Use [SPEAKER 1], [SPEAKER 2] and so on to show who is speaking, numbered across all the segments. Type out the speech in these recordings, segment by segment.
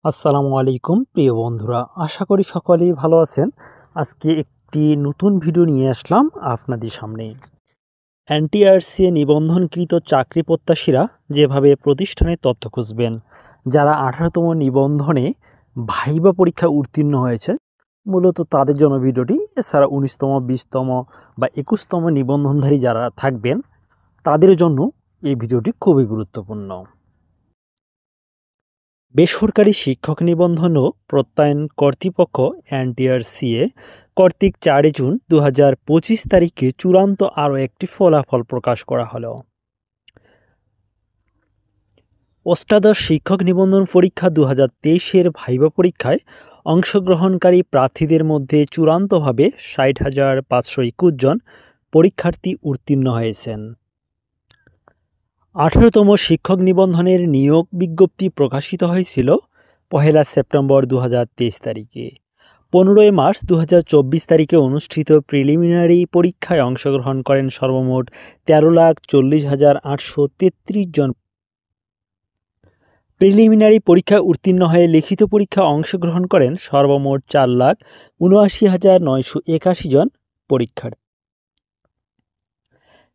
[SPEAKER 1] আসসালামু আলাইকুম প্রিয় বন্ধুরা, আশা করি সকলেই ভালো আছেন। আজকে একটি নতুন ভিডিও নিয়ে আসলাম আপনাদের সামনে। এনটিআরসি নিবন্ধনকৃত চাকরি প্রত্যাশীরা যেভাবে প্রতিষ্ঠানের তথ্য খুঁজবেন, যারা 18তম নিবন্ধনে ভাইবা পরীক্ষা উত্তীর্ণ হয়েছে, মূলত তাদের জন্য ভিডিওটি। এছাড়া 19তম, 20তম বা 21তম নিবন্ধনধারী যারা থাকবেন তাদের জন্য এই ভিডিওটি খুবই গুরুত্বপূর্ণ। বেসরকারি শিক্ষক নিবন্ধন ও প্রত্যয়ন কর্তৃপক্ষ এনটিআরসিএ কর্তৃক 4 জুন 2025 তারিখে চূড়ান্ত আরও একটি ফলাফল প্রকাশ করা হলো। অষ্টাদশ শিক্ষক নিবন্ধন পরীক্ষা 2023-এর ভাইবা পরীক্ষায় অংশগ্রহণকারী প্রার্থীদের মধ্যে চূড়ান্তভাবে 60,521 জন পরীক্ষার্থী উত্তীর্ণ হয়েছেন। 18তম শিক্ষক নিবন্ধনের নিয়োগ বিজ্ঞপ্তি প্রকাশিত হয়েছিল 1 সেপ্টেম্বর 2023 তারিখে। 15 মার্চ 2024 তারিখে অনুষ্ঠিত প্রিলিমিনারি পরীক্ষায় অংশগ্রহণ করেন সর্বমোট 13,40,833 জন। প্রিলিমিনারি পরীক্ষায় উত্তীর্ণ হয়ে লিখিত পরীক্ষায় অংশগ্রহণ করেন সর্বমোট 4,79,981 জন পরীক্ষার্থী।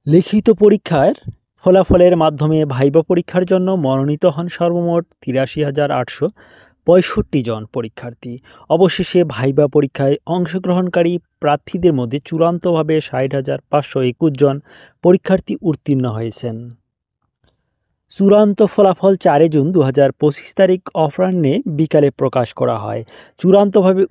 [SPEAKER 1] লিখিত পরীক্ষার ফলাফলের মাধ্যমে ভাইবা পরীক্ষার জন্য মনোনীত হন সর্বমোট 83,865 জন পরীক্ষার্থী। অবশেষে ভাইবা পরীক্ষায় অংশগ্রহণকারী প্রার্থীদের মধ্যে চূড়ান্তভাবে 60,521 জন পরীক্ষার্থী উত্তীর্ণ হয়েছেন। চূড়ান্ত ফলাফল 4 জুন 2025 তারিখ অপরাহ্নে বিকালে প্রকাশ করা হয়। চূড়ান্তভাবে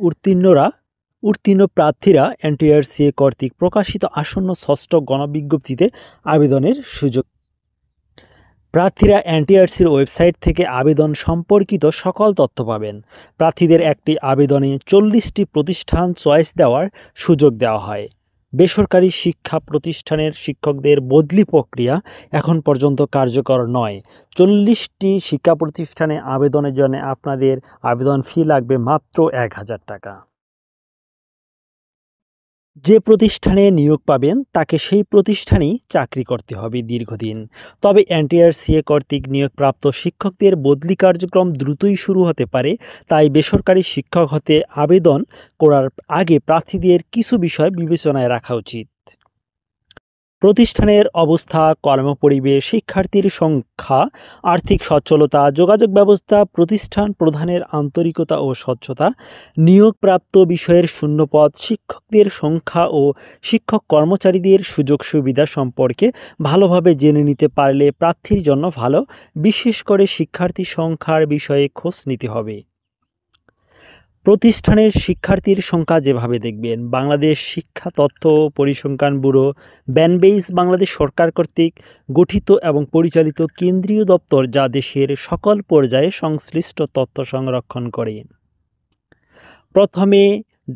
[SPEAKER 1] উত্তীর্ণ প্রার্থীরা এনটিআরসিএ কর্তৃক প্রকাশিত আসন্ন ষষ্ঠ গণবিজ্ঞপ্তিতে আবেদনের সুযোগ। প্রার্থীরা এনটিআরসির ওয়েবসাইট থেকে আবেদন সম্পর্কিত সকল তথ্য পাবেন। প্রার্থীদের একটি আবেদনে 40টি প্রতিষ্ঠান চয়েস দেওয়ার সুযোগ দেওয়া হয়। বেসরকারি শিক্ষা প্রতিষ্ঠানের শিক্ষকদের বদলি প্রক্রিয়া এখন পর্যন্ত কার্যকর নয়। 40টি শিক্ষা প্রতিষ্ঠানে আবেদনের জন্য আপনাদের আবেদন ফি লাগবে মাত্র 1,000 টাকা। যে প্রতিষ্ঠানে নিয়োগ পাবেন তাকে সেই প্রতিষ্ঠানেই চাকরি করতে হবে দীর্ঘদিন। তবে এনটিআরসিএ কর্তৃক নিয়োগপ্রাপ্ত শিক্ষকদের বদলি কার্যক্রম দ্রুতই শুরু হতে পারে। তাই বেসরকারি শিক্ষক হতে আবেদন করার আগে প্রার্থীদের কিছু বিষয় বিবেচনায় রাখা উচিত। প্রতিষ্ঠানের অবস্থা, কর্মপরিবেশ, শিক্ষার্থীর সংখ্যা, আর্থিক সচ্ছলতা, যোগাযোগ ব্যবস্থা, প্রতিষ্ঠান প্রধানের আন্তরিকতা ও স্বচ্ছতা, নিয়োগপ্রাপ্ত বিষয়ের শূন্যপদ, শিক্ষকদের সংখ্যা ও শিক্ষক কর্মচারীদের সুযোগ সুবিধা সম্পর্কে ভালোভাবে জেনে নিতে পারলে প্রার্থীর জন্য ভালো। বিশেষ করে শিক্ষার্থী সংখ্যার বিষয়ে খোঁজ নিতে হবে। প্রতিষ্ঠানের শিক্ষার্থীর সংখ্যা যেভাবে দেখবেন, বাংলাদেশ শিক্ষা তথ্য পরিসংখ্যান ব্যুরো ব্যানবেইস বাংলাদেশ সরকার কর্তৃক গঠিত এবং পরিচালিত কেন্দ্রীয় দপ্তর, যা দেশের সকল পর্যায়ে সংশ্লিষ্ট তথ্য সংরক্ষণ করে। প্রথমে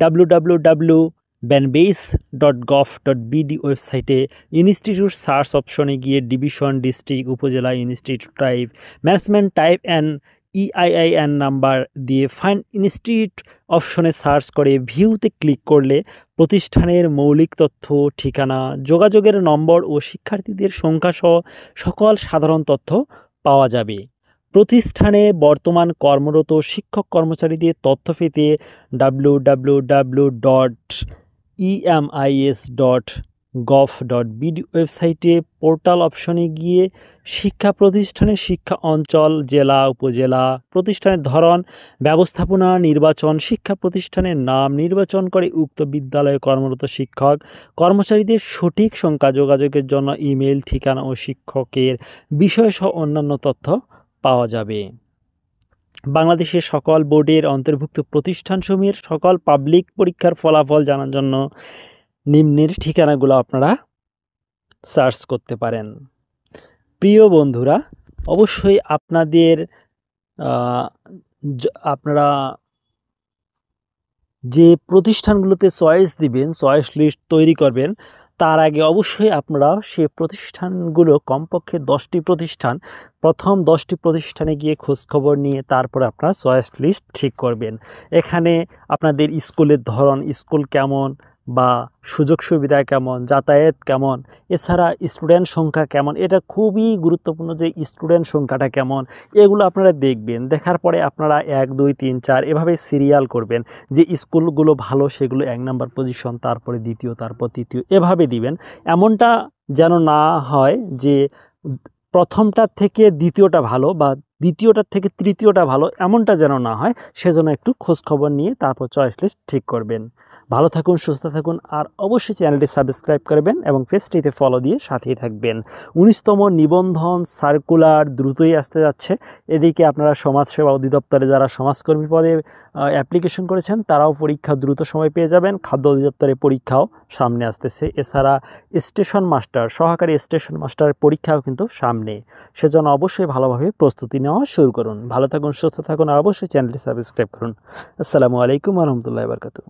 [SPEAKER 1] www.banbase.gov.bd ওয়েবসাইটে ইনস্টিটিউট সার্চ অপশনে গিয়ে ডিভিশন, ডিস্ট্রিক্ট, উপজেলা, institute type, management type and EIN number দিয়ে ফাইন্ড ইনস্টিটিউট অপশনে সার্চ করে ভিউতে ক্লিক করলে প্রতিষ্ঠানের মৌলিক তথ্য, ঠিকানা, যোগাযোগের নম্বর ও শিক্ষার্থীদের সংখ্যা সহ সকল সাধারণ তথ্য পাওয়া যাবে। প্রতিষ্ঠানে বর্তমান কর্মরত শিক্ষক কর্মচারীদের তথ্য পেতে www.emis.gov.bd ওয়েবসাইটে পোর্টাল অপশনে গিয়ে শিক্ষা প্রতিষ্ঠানের শিক্ষা অঞ্চল, জেলা, উপজেলা, প্রতিষ্ঠানের ধরন, ব্যবস্থাপনা নির্বাচন, শিক্ষা প্রতিষ্ঠানের নাম নির্বাচন করে উক্ত বিদ্যালয়ে কর্মরত শিক্ষক কর্মচারীদের সঠিক সংখ্যা, যোগাযোগের জন্য ইমেল, ঠিকানা ও শিক্ষকের বিষয়সহ অন্যান্য তথ্য পাওয়া যাবে। বাংলাদেশের সকল বোর্ডের অন্তর্ভুক্ত প্রতিষ্ঠানসমূহের সকল পাবলিক পরীক্ষার ফলাফল জানার জন্য নিম্নের ঠিকানাগুলো আপনারা সার্চ করতে পারেন। প্রিয় বন্ধুরা, অবশ্যই আপনারা যে প্রতিষ্ঠানগুলোতে চয়েস দিবেন, চয়েস লিস্ট তৈরি করবেন, তার আগে অবশ্যই আপনারা সে প্রতিষ্ঠানগুলো কমপক্ষে 10টি প্রতিষ্ঠান, প্রথম 10টি প্রতিষ্ঠানে গিয়ে খোঁজখবর নিয়ে তারপরে আপনারা চয়েস লিস্ট ঠিক করবেন। এখানে আপনাদের স্কুলের ধরন, স্কুল কেমন, বা সুযোগ সুবিধা কেমন, যাতায়াত কেমন, এছাড়া স্টুডেন্ট সংখ্যা কেমন, এটা খুবই গুরুত্বপূর্ণ যে স্টুডেন্ট সংখ্যাটা কেমন, এগুলো আপনারা দেখবেন। দেখার পরে আপনারা 1 2 3 4 এভাবে সিরিয়াল করবেন, যে স্কুলগুলো ভালো সেগুলো 1 নাম্বার পজিশন, তারপরে দ্বিতীয়, তারপর তৃতীয়, এভাবে দিবেন। এমনটা যেন না হয় যে প্রথমটার থেকে দ্বিতীয়টা ভালো বা দ্বিতীয়টার থেকে তৃতীয়টা ভালো, এমনটা যেন না হয়। সেজন্য একটু খোঁজখবর নিয়ে তারপর চয়েস লিস্ট ঠিক করবেন। ভালো থাকুন, সুস্থ থাকুন, আর অবশ্যই চ্যানেলটি সাবস্ক্রাইব করবেন এবং পেজটিতে ফলো দিয়ে সাথেই থাকবেন। 19তম নিবন্ধন সার্কুলার দ্রুতই আসতে যাচ্ছে। এদিকে আপনারা সমাজসেবা অধিদপ্তরে যারা সমাজকর্মী পদে অ্যাপ্লিকেশন করেছেন তারাও পরীক্ষা দ্রুত সময় পেয়ে যাবেন। খাদ্য অধিদপ্তরের পরীক্ষাও সামনে আসতেছে। এছাড়া স্টেশন মাস্টার, সহকারী স্টেশন মাস্টারের পরীক্ষাও কিন্তু সামনে। সেজন্য অবশ্যই ভালোভাবে প্রস্তুতি নেওয়া শুরু করুন। ভালো থাকুন, সুস্থ থাকুন, আর অবশ্যই চ্যানেলটি সাবস্ক্রাইব করুন। আসসালামু আলাইকুম ওয়া রাহমাতুল্লাহি ওয়া বারাকাতুহু।